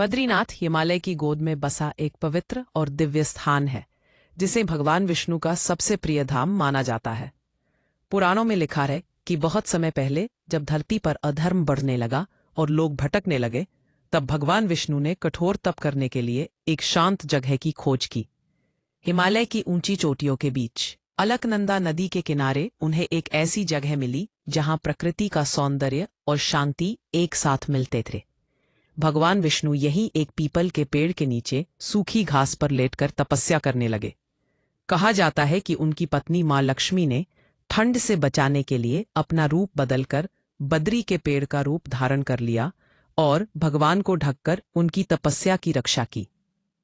बद्रीनाथ हिमालय की गोद में बसा एक पवित्र और दिव्य स्थान है, जिसे भगवान विष्णु का सबसे प्रिय धाम माना जाता है। पुराणों में लिखा है कि बहुत समय पहले जब धरती पर अधर्म बढ़ने लगा और लोग भटकने लगे, तब भगवान विष्णु ने कठोर तप करने के लिए एक शांत जगह की खोज की। हिमालय की ऊंची चोटियों के बीच अलकनंदा नदी के किनारे उन्हें एक ऐसी जगह मिली जहां प्रकृति का सौंदर्य और शांति एक साथ मिलते थे। भगवान विष्णु यहीं एक पीपल के पेड़ के नीचे सूखी घास पर लेटकर तपस्या करने लगे। कहा जाता है कि उनकी पत्नी मां लक्ष्मी ने ठंड से बचाने के लिए अपना रूप बदलकर बद्री के पेड़ का रूप धारण कर लिया और भगवान को ढककर उनकी तपस्या की रक्षा की।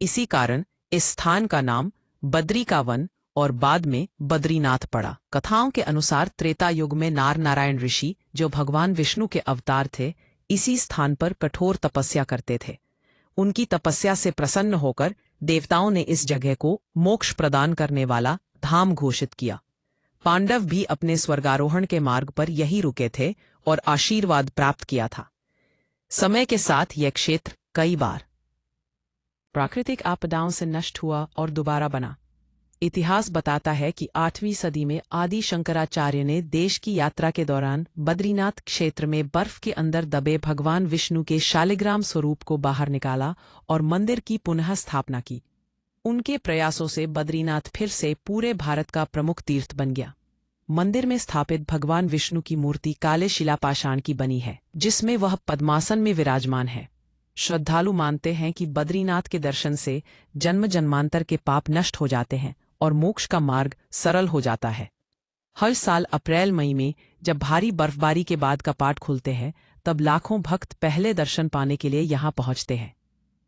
इसी कारण इस स्थान का नाम बद्री का वन और बाद में बद्रीनाथ पड़ा। कथाओं के अनुसार त्रेता युग में नार नारायण ऋषि, जो भगवान विष्णु के अवतार थे, इसी स्थान पर कठोर तपस्या करते थे। उनकी तपस्या से प्रसन्न होकर देवताओं ने इस जगह को मोक्ष प्रदान करने वाला धाम घोषित किया। पांडव भी अपने स्वर्गारोहण के मार्ग पर यही रुके थे और आशीर्वाद प्राप्त किया था। समय के साथ यह क्षेत्र कई बार प्राकृतिक आपदाओं से नष्ट हुआ और दोबारा बना। इतिहास बताता है कि 8वीं सदी में आदि शंकराचार्य ने देश की यात्रा के दौरान बद्रीनाथ क्षेत्र में बर्फ के अंदर दबे भगवान विष्णु के शालिग्राम स्वरूप को बाहर निकाला और मंदिर की पुनः स्थापना की। उनके प्रयासों से बद्रीनाथ फिर से पूरे भारत का प्रमुख तीर्थ बन गया। मंदिर में स्थापित भगवान विष्णु की मूर्ति काले शिलापाषाण की बनी है, जिसमें वह पद्मासन में विराजमान है। श्रद्धालु मानते हैं कि बद्रीनाथ के दर्शन से जन्म जन्मांतर के पाप नष्ट हो जाते हैं और मोक्ष का मार्ग सरल हो जाता है। हर साल अप्रैल मई में जब भारी बर्फबारी के बाद कपाट खुलते हैं, तब लाखों भक्त पहले दर्शन पाने के लिए यहाँ पहुँचते हैं।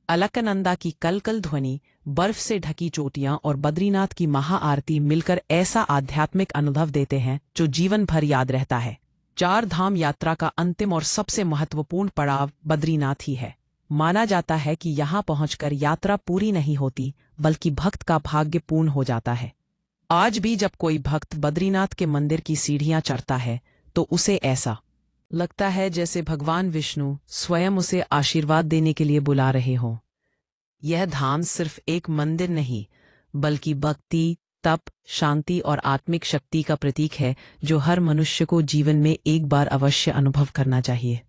अलकनंदा की कलकल ध्वनि, बर्फ से ढकी चोटियां और बद्रीनाथ की महाआरती मिलकर ऐसा आध्यात्मिक अनुभव देते हैं जो जीवन भर याद रहता है। 4 धाम यात्रा का अंतिम और सबसे महत्वपूर्ण पड़ाव बद्रीनाथ ही है। माना जाता है कि यहाँ पहुंचकर यात्रा पूरी नहीं होती, बल्कि भक्त का भाग्य पूर्ण हो जाता है। आज भी जब कोई भक्त बद्रीनाथ के मंदिर की सीढ़ियां चढ़ता है, तो उसे ऐसा लगता है जैसे भगवान विष्णु स्वयं उसे आशीर्वाद देने के लिए बुला रहे हों। यह धाम सिर्फ एक मंदिर नहीं, बल्कि भक्ति, तप, शांति और आत्मिक शक्ति का प्रतीक है, जो हर मनुष्य को जीवन में एक बार अवश्य अनुभव करना चाहिए।